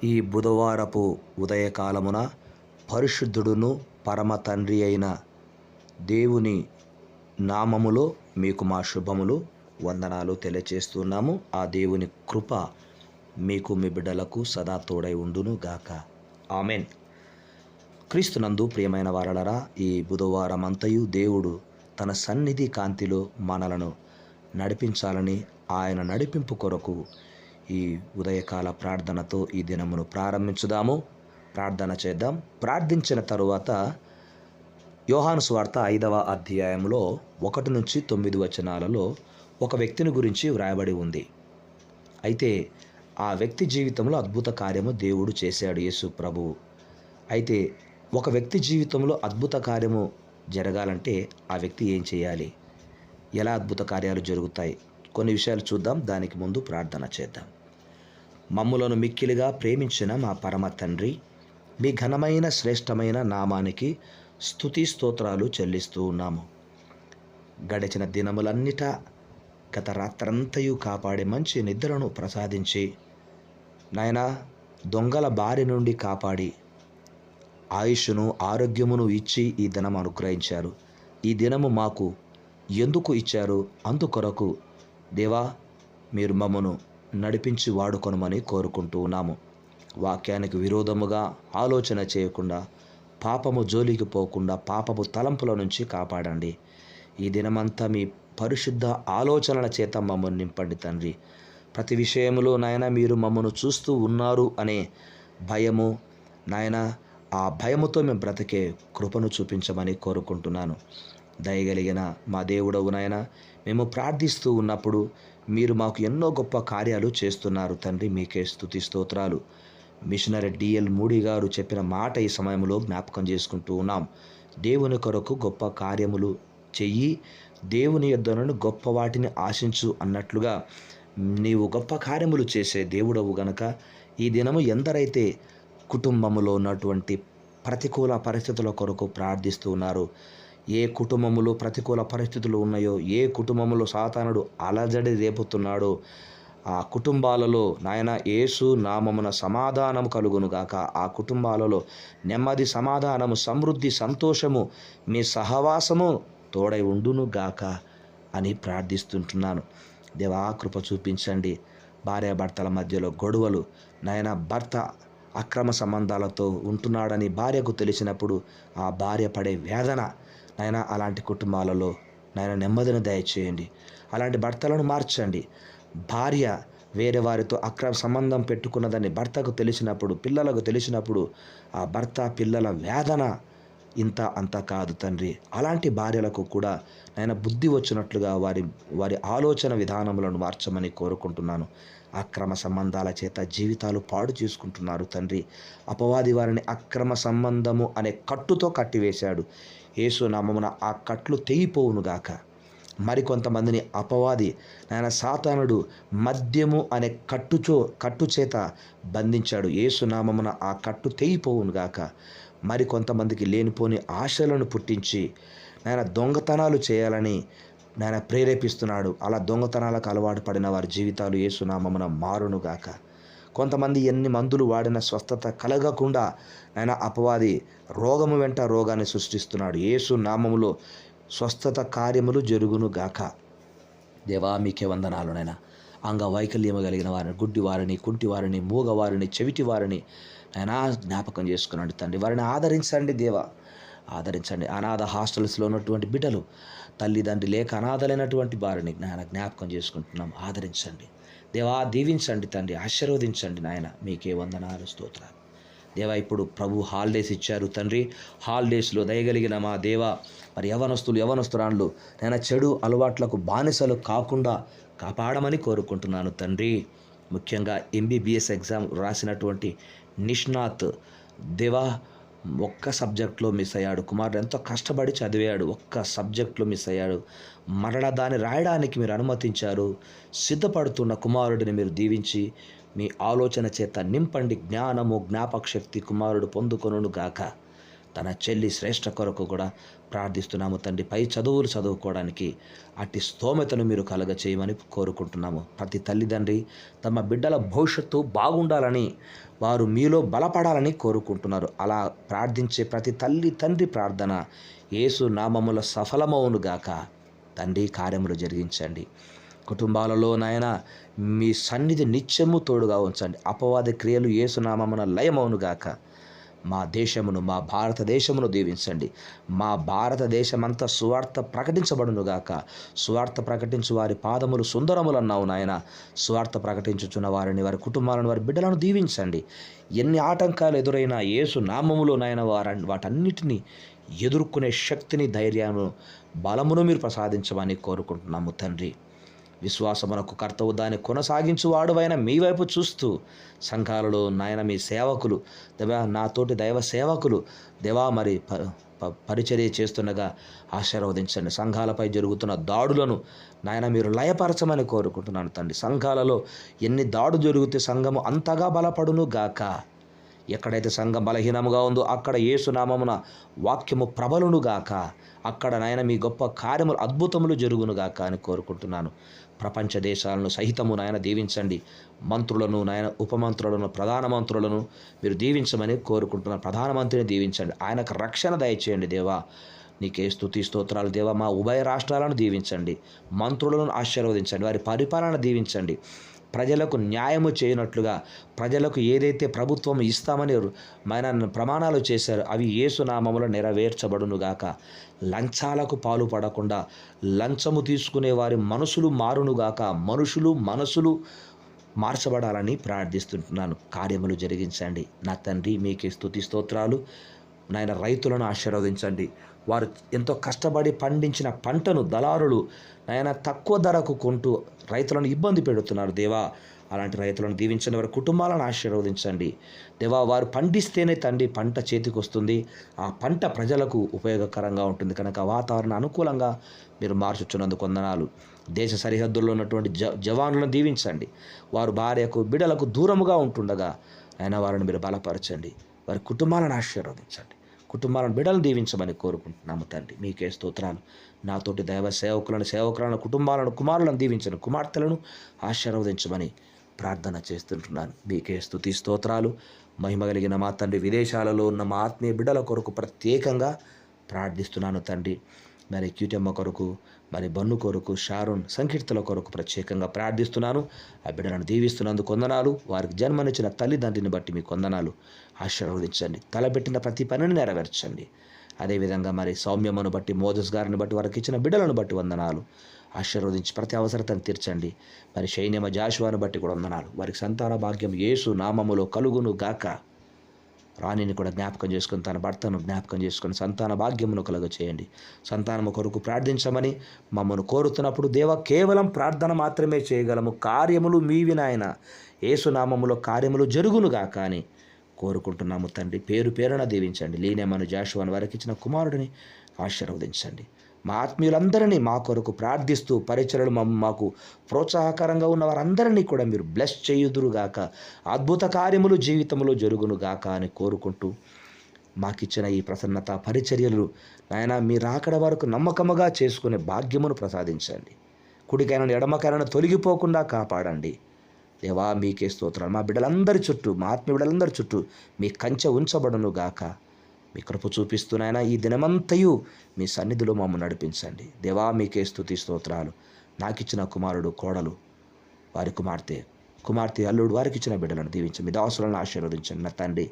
ఈ బుధవారపు ఉదయకాలమున పరిశుద్ధుడును పరమ తండ్రి అయిన దేవుని నామములో మీకు మా శుభములు వందనాలు తెలియచేస్తున్నాము. ఆ దేవుని కృప మీకు మీ బిడ్డలకు సదా తోడై ఉండును గాక. ఆమెన్. క్రీస్తునందు ప్రియమైన వారలరా, ఈ బుధవారమంతయు దేవుడు తన సన్నిధి కాంతిలో మనలను నడిపించాలని ఆయన నడిపింపు కొరకు ఈ ఉదయకాల ప్రార్థనతో ఈ దినమును ప్రారంభించుదాము. ప్రార్థన చేద్దాం. ప్రార్థించిన తరువాత యోహాను సువార్త 5వ అధ్యాయంలో 1 నుంచి 9 వచనాలలో ఒక వ్యక్తిని గురించి వ్రాయబడి ఉంది. అయితే ఆ వ్యక్తి జీవితంలో అద్భుత కార్యము దేవుడు చేశాడు, యేసు ప్రభువు. అయితే ఒక వ్యక్తి జీవితంలో అద్భుత కార్యము జరగాలంటే ఆ వ్యక్తి ఏం చేయాలి, ఎలా అద్భుత కార్యాలు జరుగుతాయి, కొన్ని విషయాలు చూద్దాం. దానికి ముందు ప్రార్థన చేద్దాం. మమ్ములను మిక్కిలిగా ప్రేమించిన మా పరమ తండ్రి, మీ ఘనమైన శ్రేష్టమైన నామానికి స్తుతి స్తోత్రాలు చెల్లిస్తూ ఉన్నాము. గడిచిన దినములన్నిట గత రాత్రంతయు కాపాడే మంచి నిద్రను ప్రసాదించి నాయనా దొంగల బారి నుండి కాపాడి ఆయుష్ను ఆరోగ్యమును ఇచ్చి ఈ దినం అనుగ్రహించారు. ఈ దినము మాకు ఎందుకు ఇచ్చారు? అందుకొరకు దేవా మీరు మమ్మను నడిపించి వాడుకొనమని కోరుకుంటూ ఉన్నాము. వాక్యానికి విరోధముగా ఆలోచన చేయకుండా, పాపము జోలికి పోకుండా, పాపము తలంపుల నుంచి కాపాడండి. ఈ దినమంతా మీ పరిశుద్ధ ఆలోచనల చేత మమ్మల్ని నింపండి తండ్రి. ప్రతి విషయంలో నాయన మీరు మమ్మను చూస్తూ ఉన్నారు అనే భయము నాయన, ఆ భయముతో మేము బ్రతికే కృపను చూపించమని కోరుకుంటున్నాను. దయగలిగిన మా దేవుడవు నాయన, మేము ప్రార్థిస్తూ ఉన్నప్పుడు మీరు మాకు ఎన్నో గొప్ప కార్యాలు చేస్తున్నారు తండ్రి. మీకే స్తుతి స్తోత్రాలు. మిషనరీ డిఎల్ మూడీ గారు చెప్పిన మాట ఈ సమయంలో జ్ఞాపకం చేసుకుంటూ ఉన్నాం. దేవుని కొరకు గొప్ప కార్యములు చెయ్యి, దేవుని యొద్ద నుండి గొప్ప వాటిని ఆశించు అన్నట్లుగా నీవు గొప్ప కార్యములు చేసే దేవుడవు గనక ఈ దినము ఎందరైతే కుటుంబములో ఉన్నటువంటి ప్రతికూల పరిస్థితుల కొరకు ప్రార్థిస్తూ ఉన్నారు, ఏ కుటుంబములో ప్రతికూల పరిస్థితులు ఉన్నాయో, ఏ కుటుంబములో సాతానుడు అలజడి రేపుతున్నాడో, ఆ కుటుంబాలలో నాయన యేసు నామమున సమాధానము కలుగును గాక. ఆ కుటుంబాలలో నెమ్మది, సమాధానము, సమృద్ధి, సంతోషము, మీ సహవాసము తోడై ఉండును గాక అని ప్రార్థిస్తుంటున్నాను. దేవా కృప చూపించండి. భార్యాభర్తల మధ్యలో గొడవలు, నాయన భర్త అక్రమ సంబంధాలతో ఉంటున్నాడని భార్యకు తెలిసినప్పుడు ఆ భార్య పడే వేదన నాయన, అలాంటి కుటుంబాలలో నాయన నెమ్మదిని దయచేయండి. అలాంటి భర్తలను మార్చండి. భార్య వేరే వారితో అక్రమ సంబంధం పెట్టుకున్నదని భర్తకు తెలిసినప్పుడు, పిల్లలకు తెలిసినప్పుడు ఆ భర్త పిల్లల వేదన ఇంత అంత కాదు తండ్రి. అలాంటి భార్యలకు కూడా నాయన బుద్ధి వచ్చినట్లుగా వారి ఆలోచన విధానములను మార్చమని కోరుకుంటున్నాను. అక్రమ సంబంధాల చేత జీవితాలు పాడు చేసుకుంటున్నారు తండ్రి. అపవాది వారిని అక్రమ సంబంధము అనే కట్టుతో కట్టివేశాడు. యేసు నామమున ఆ కట్లు తెగిపోవునుగాక. మరికొంతమందిని అపవాది నాయన సాతానుడు మద్యము అనే కట్టు చేత బంధించాడు. యేసు నామమున ఆ కట్టు తెగిపోవునుగాక. మరికొంతమందికి లేనిపోని ఆశలను పుట్టించి నాయన దొంగతనాలు చేయాలని నాయన ప్రేరేపిస్తున్నాడు. అలా దొంగతనాలకు అలవాటు పడిన వారి జీవితాలు యేసు నామమున మారునుగాక. కొంతమంది ఎన్ని మందులు వాడిన స్వస్థత కలగకుండా నాయన అపవాది రోగము వెంట రోగాన్ని సృష్టిస్తున్నాడు. యేసు నామములో స్వస్థత కార్యములు జరుగును గాక. దేవా మీకే వందనాలు నాయన. అంగవైకల్యము కలిగిన వారిని, గుడ్డి వారిని, కుంటి వారిని, మూగవారిని, చెవిటి వారిని నాయనా జ్ఞాపకం చేసుకున్నాడు తండ్రి. వారిని ఆదరించండి దేవా, ఆదరించండి. అనాథ హాస్టల్స్లో ఉన్నటువంటి బిడ్డలు, తల్లిదండ్రి లేక అనాథలైనటువంటి వారిని నాయన జ్ఞాపకం చేసుకుంటున్నాం. ఆదరించండి దేవా, దీవించండి తండ్రి, ఆశీర్వదించండి నాయన. మీకే వందనాలు, స్తోత్రాలు. దేవా ఇప్పుడు ప్రభు హాలిడేస్ ఇచ్చారు తండ్రి. హాలిడేస్లో దయగలిగిన మా దేవా మరి యవనస్తురాండ్లు నేను చెడు అలవాట్లకు బానిసలు కాకుండా కాపాడమని కోరుకుంటున్నాను తండ్రి. ముఖ్యంగా ఎంబీబీఎస్ ఎగ్జామ్ రాసినటువంటి నిష్ణాత్ దేవా ఒక్క సబ్జెక్ట్లో మిస్ అయ్యాడు. కుమారుడు ఎంతో కష్టపడి చదివాడు, ఒక్క సబ్జెక్ట్లో మిస్ అయ్యాడు. మరలా దాన్ని రాయడానికి మీరు అనుమతించారు. సిద్ధపడుతున్న కుమారుడిని మీరు దీవించి మీ ఆలోచన చేత నింపండి. జ్ఞానము, జ్ఞాపక శక్తి కుమారుడు పొందుకొనును గాక. తన చెల్లి శ్రేష్ఠ కొరకు కూడా ప్రార్థిస్తున్నాము తండ్రి. పై చదువులు చదువుకోవడానికి అట్టి స్తోమతను మీరు కలుగ చేయమని కోరుకుంటున్నాము. ప్రతి తల్లిదండ్రి తమ బిడ్డల భవిష్యత్తు బాగుండాలని, వారు మీలో బలపడాలని కోరుకుంటున్నారు. అలా ప్రార్థించే ప్రతి తల్లి తండ్రి ప్రార్థన యేసు నామముల సఫలమవునుగాక. తండ్రి, కార్యములు జరిగించండి. కుటుంబాలలో నాయన మీ సన్నిధి నిత్యము తోడుగా ఉంచండి. అపవాది క్రియలు యేసు నామమున లయమవునుగాక. మా దేశమును, మా భారతదేశమును దీవించండి. మా భారతదేశమంతా సువార్త ప్రకటించబడునుగాక. సువార్త ప్రకటించు వారి పాదములు సుందరములన్నావు నాయన. సువార్త ప్రకటించుచున్న వారిని, వారి కుటుంబాలను, వారి బిడ్డలను దీవించండి. ఎన్ని ఆటంకాలు ఎదురైనా యేసు నామములో నాయన వాటన్నిటినీ ఎదుర్కొనే శక్తిని, ధైర్యాన్ని, బలమును మీరు ప్రసాదించమని కోరుకుంటున్నాము తండ్రి. విశ్వాసమునకు కర్తవు దాన్ని కొనసాగించు వాడువైన మీ వైపు చూస్తూ సంఘాలలో నాయన మీ సేవకులు దేవా, నాతోటి దైవ సేవకులు దేవా మరి పరిచర్య చేస్తుండగా ఆశీర్వదించండి. సంఘాలపై జరుగుతున్న దాడులను నాయన మీరు లయపరచమని కోరుకుంటున్నాను తండ్రి. సంఘాలలో ఎన్ని దాడులు జరిగితే సంఘము అంతగా బలపడును గాక. ఎక్కడైతే సంఘం బలహీనముగా ఉందో అక్కడ యేసు నామమున వాక్యము ప్రబలును గాక. అక్కడ నాయన మీ గొప్ప కార్యములు, అద్భుతములు జరుగునుగాక అని కోరుకుంటున్నాను. ప్రపంచ దేశాలను సహితము నాయన దీవించండి. మంత్రులను నాయన, ఉపమంత్రులను, ప్రధానమంత్రులను మీరు దీవించమని కోరుకుంటున్నాను. ప్రధానమంత్రిని దీవించండి. ఆయనకు రక్షణ దయచేయండి దేవా. నీకే స్తుతి స్తోత్రాలు దేవా. మా ఉభయ రాష్ట్రాలను దీవించండి. మంత్రులను ఆశీర్వదించండి. వారి పరిపాలన దీవించండి. ప్రజలకు న్యాయము చేయనట్లుగా, ప్రజలకు ఏదైతే ప్రభుత్వం ఇస్తామని ఆయన ప్రమాణాలు చేశారో అవి యేసు నామములో నెరవేర్చబడునుగాక. లంచాలకు పాలు పడకుండా లంచము తీసుకునే వారి మనసులు మారునుగాక. మనసులు మార్చబడాలని ప్రార్థిస్తుంటున్నాను. కార్యములు జరిగించండి నా తండ్రి. మీకే స్తుతి స్తోత్రాలు నాయన. రైతులను ఆశీర్వదించండి. వారు ఎంతో కష్టపడి పండించిన పంటను దళారులు నాయన తక్కువ ధరకు కొంటూ రైతులను ఇబ్బంది పెడుతున్నారు దేవా. అలాంటి రైతులను దీవించండి. వారి కుటుంబాలను ఆశీర్వదించండి దేవా. వారు పండిస్తేనే తండ్రి పంట చేతికి వస్తుంది. ఆ పంట ప్రజలకు ఉపయోగకరంగా ఉంటుంది కనుక వాతావరణ అనుకూలంగా మీరు మార్చుచున్నందుకు వందనాలు. దేశ సరిహద్దుల్లో ఉన్నటువంటి జవాన్లను దీవించండి. వారు భార్యకు, బిడ్డలకు దూరముగా ఉంటుండగా అయినా వారిని మీరు బలపరచండి. వారి కుటుంబాలను ఆశీర్వదించండి. కుటుంబాలను, బిడ్డలను దీవించమని కోరుకుంటున్నాము తండ్రి. మీకే స్తోత్రాలు. నాతోటి దైవ సేవకులను, కుటుంబాలను, కుమారులను దీవించను, కుమార్తెలను ఆశీర్వదించమని ప్రార్థన చేస్తుంటున్నాను. మీకే స్తుతి స్తోత్రాలు. మహిమ కలిగిన మా తండ్రి, విదేశాలలో ఉన్న మా ఆత్మీయ బిడ్డల కొరకు ప్రత్యేకంగా ప్రార్థిస్తున్నాను తండ్రి. మరి క్యూటమ్మ కొరకు, మరి బన్ను కొరకు, షారోన్ సంకీర్తల కొరకు ప్రత్యేకంగా ప్రార్థిస్తున్నాను. ఆ బిడ్డలను దీవిస్తున్నందుకు వందనాలు. వారికి జన్మనిచ్చిన తల్లిదండ్రిని బట్టి మీకు వందనాలు. ఆశీర్వదించండి. తలపెట్టిన ప్రతి పనిని నెరవేర్చండి. అదేవిధంగా మరి సౌమ్యమ్మను బట్టి, మోజస్ గారిని బట్టి, వారికి ఇచ్చిన బిడ్డలను బట్టి వందనాలు. ఆశీర్వదించి ప్రతి అవసరతను తీర్చండి. మరి సైన్యమ జాషువాను బట్టి కూడా వందనాలు. వారికి సంతాన భాగ్యం యేసు నామములో కలుగును గాక. రాణిని కూడా జ్ఞాపకం చేసుకుని, తన భర్తను జ్ఞాపకం చేసుకుని సంతాన భాగ్యమును కలుగ చేయండి. సంతానము కొరకు ప్రార్థించమని మమ్మను కోరుతున్నప్పుడు దేవా, కేవలం ప్రార్థన మాత్రమే చేయగలము. కార్యములు మీవి నాయన. యేసు నామములో కార్యములు జరుగునుగాక అని కోరుకుంటున్నాము తండ్రి. పేరు పేరున దీవించండి. లీనేమను జాషువాను వారికి ఇచ్చిన కుమారుడిని ఆశీర్వదించండి. మా ఆత్మీయులందరినీ మా కొరకు ప్రార్థిస్తూ పరిచర్యలు మాకు ప్రోత్సాహకరంగా ఉన్న వారందరినీ కూడా మీరు బ్లెస్ చేయుదురుగాక. అద్భుత కార్యములు జీవితంలో జరుగునుగాక అని కోరుకుంటూ మాకిచ్చిన ఈ ప్రసన్నత పరిచర్యలు నాయన మీరు అక్కడ వరకు నమ్మకముగా చేసుకునే భాగ్యమును ప్రసాదించండి. కుడికైనా ఎడమకైనా తొలగిపోకుండా కాపాడండి దేవా. మీకే స్తోత్రాలు. మా బిడ్డలందరి చుట్టూ, మా ఆత్మీయ బిడ్డలందరి చుట్టూ మీ కంచె ఉంచబడును గాక. మీ కృప చూపిస్తున్నాయన ఈ దినమంతయు మీ సన్నిధిలో మమ్మల్ని నడిపించండి దేవా. మీకే స్తుతి స్తోత్రాలు. నాకిచ్చిన కుమారుడు, కోడలు, వారి కుమార్తె అల్లుడు, వారికి ఇచ్చిన బిడ్డలను దీవించండి. మీ దాసులను ఆశీర్వదించండి నా తండ్రి.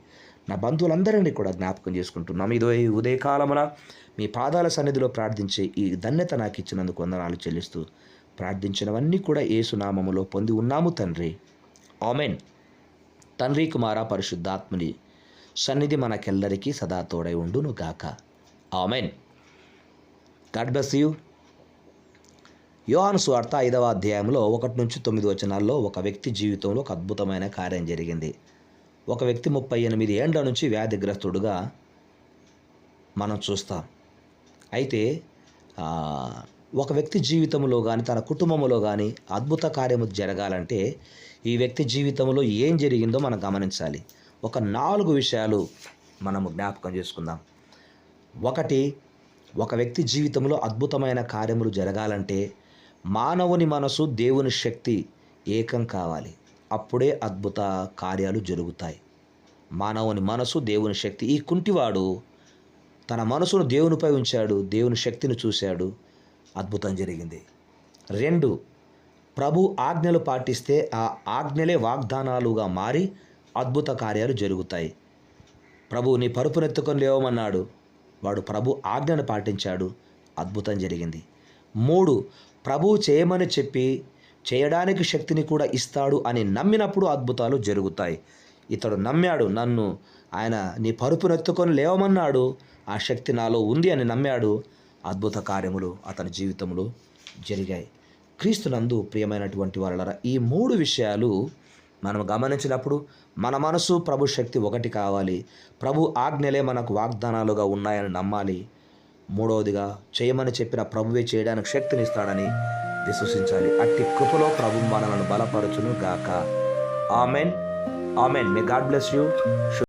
నా బంధువులందరినీ కూడా జ్ఞాపకం చేసుకుంటున్నాం. ఇదో ఈ ఉదయకాలమున మీ పాదాల సన్నిధిలో ప్రార్థించే ఈ ధన్యత నాకు ఇచ్చినందుకు వందనాలు చెల్లిస్తూ ప్రార్థించినవన్నీ కూడా యేసు నామములో పొంది ఉన్నాము తండ్రి. ఆమెన్. తండ్రి, కుమార, పరిశుద్ధాత్మని సన్నిధి మనకెల్లరికీ సదా తోడై ఉండును గాక. ఆమెన్. God bless you. యోహాను సువార్త 5వ అధ్యాయంలో 1-9 వచనాల్లో ఒక వ్యక్తి జీవితంలో ఒక అద్భుతమైన కార్యం జరిగింది. ఒక వ్యక్తి 38 ఏండ్ల నుంచి వ్యాధిగ్రస్తుడుగా మనం చూస్తాం. అయితే ఒక వ్యక్తి జీవితంలో కానీ, తన కుటుంబంలో కానీ అద్భుత కార్యము జరగాలంటే ఈ వ్యక్తి జీవితంలో ఏం జరిగిందో మనం గమనించాలి. ఒక 4 విషయాలు మనము జ్ఞాపకం చేసుకుందాం. ఒక వ్యక్తి జీవితంలో అద్భుతమైన కార్యములు జరగాలంటే మానవుని మనసు దేవుని శక్తి ఏకం కావాలి. అప్పుడే అద్భుత కార్యాలు జరుగుతాయి. మానవుని మనసు దేవుని శక్తి. ఈ కుంటివాడు తన మనసును దేవునిపై ఉంచాడు, దేవుని శక్తిని చూశాడు, అద్భుతం జరిగింది. 2, ప్రభు ఆజ్ఞలు పాటిస్తే ఆ ఆజ్ఞలే వాగ్దానాలుగా మారి అద్భుత కార్యాలు జరుగుతాయి. ప్రభు నీ పరుపునెత్తుకొని లేవమన్నాడు, వాడు ప్రభు ఆజ్ఞను పాటించాడు, అద్భుతం జరిగింది. 3, ప్రభు చేయమని చెప్పి చేయడానికి శక్తిని కూడా ఇస్తాడు అని నమ్మినప్పుడు అద్భుతాలు జరుగుతాయి. ఇతడు నమ్మాడు, ఆయన నీ పరుపునెత్తుకొని లేవమన్నాడు, ఆ శక్తి నాలో ఉంది అని నమ్మాడు, అద్భుత కార్యములు అతని జీవితంలో జరిగాయి. క్రీస్తునందు ప్రియమైనటువంటి వాళ్ళరా, ఈ 3 విషయాలు మనం గమనించినప్పుడు మన మనసు ప్రభు శక్తి ఒకటి కావాలి. ప్రభు ఆజ్ఞలే మనకు వాగ్దానాలుగా ఉన్నాయని నమ్మాలి. 3వదిగా చేయమని చెప్పిన ప్రభువే చేయడానికి శక్తినిస్తాడని విశ్వసించాలి. అట్టి కృపలో ప్రభు మనలను బలపరచును గాక. Amen. May God bless you.